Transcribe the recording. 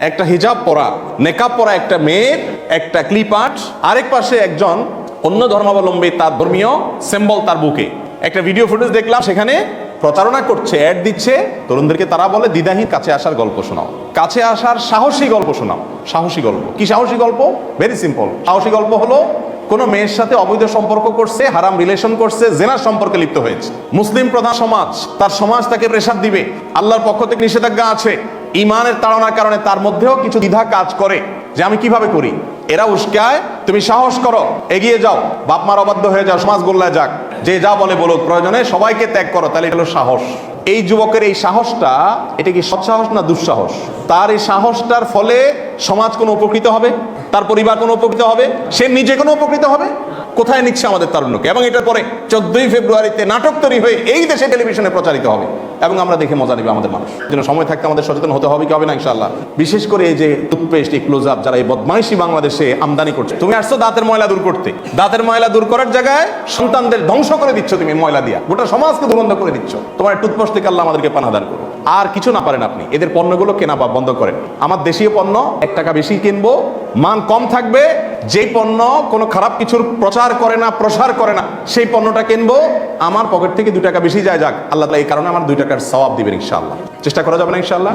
একটা হিজাব পরা, নেকাব পরা একটা মেয়ের একটা ক্লিপ আর্ট, আরেক পাশে একজন অন্য ধর্মাবলম্বী তার ধর্মীয় সিম্বল তার বুকে। একটা ভিডিও ফুটেজ দেখলাম, সেখানে প্রতারণা করছে, অ্যাড দিচ্ছে তরুণদেরকে। তারা বলে দ্বিধাহীন কাছে আসার গল্প শোনাও, কাছে আসার সাহসী গল্প শোনাও। সাহসী গল্প কি? সাহসী গল্প ভেরি সিম্পল। সাহসী গল্প হলো কোন মেয়ের সাথে অবৈধ সম্পর্ক করছে, হারাম রিলেশন করছে, জেনার সম্পর্কে লিপ্ত হয়েছে। মুসলিম প্রধান সমাজ, তার সমাজ তাকে প্রেসার দিবে, আল্লাহর পক্ষ থেকে নিষেধাজ্ঞা আছে। ইমানের তাড়নার কারণে তার মধ্যেও কিছু দ্বিধা কাজ করে যে আমি কিভাবে করি। এরা উস্কায়, তুমি সাহস করো, এগিয়ে যাও, বাপ মার অবাধ্য হয়ে যাও, সমাজ গোল্লায় যাক, যে যা বলে বলুক, প্রয়োজনে সবাইকে ত্যাগ করো। তাহলে এটা হলো সাহস। এই যুবকের এই সাহসটা, এটা কি সৎসাহস না দুঃসাহস? তার এই সাহসটার ফলে সমাজ কোনো উপকৃত হবে? তার পরিবার কোনো উপকৃত হবে? সে নিজে কোনো উপকৃত হবে? কোথায় নিচ্ছে আমাদের তারুণ্যকে? এবং এটার পরে 14ই ফেব্রুয়ারিতে নাটক তৈরি হয়ে এই দেশে টেলিভিশনে প্রচারিত হবে এবং আমরা দেখে মজা নিবে আমাদের মানুষ। যেন সময় থাকতে আমাদের সচেতন হতে হবে, কি হবে না ইনশাআল্লাহ। বিশেষ করে এই যে টুথপেস্ট, এই ক্লোজ আপ, যারা এই বদমাইশি বাংলাদেশে আমদানি করছে। তুমি আসছো দাঁতের ময়লা দূর করতে, দাঁতের ময়লা দূর করার জায়গায় সন্তানদের ধ্বংস করে দিচ্ছ তুমি ময়লা দিয়া, গোটা সমাজকে দুর্গন্ধ করে দিচ্ছ। তোমার টুথপেস্ট থেকে আল্লাহ আমাদেরকে পানাহ দান করো। আর কিছু না পারেন আপনি, এদের পণ্যগুলো কেনা বা বন্ধ করেন। আমার দেশীয় পণ্য 1 টাকা বেশি কিনবো, মান কম থাকবে। যেই পণ্য কোনো খারাপ কিছুর প্রচার করে না, প্রসার করে না, সেই পণ্যটা কিনবো। আমার পকেট থেকে 2 টাকা বেশি যায়, যাক, আল্লাহ তাআলা এই কারণে আমার 2 টাকার সওয়াব দিবেন ইনশাআল্লাহ। চেষ্টা করা যাবে না ইনশাআল্লাহ?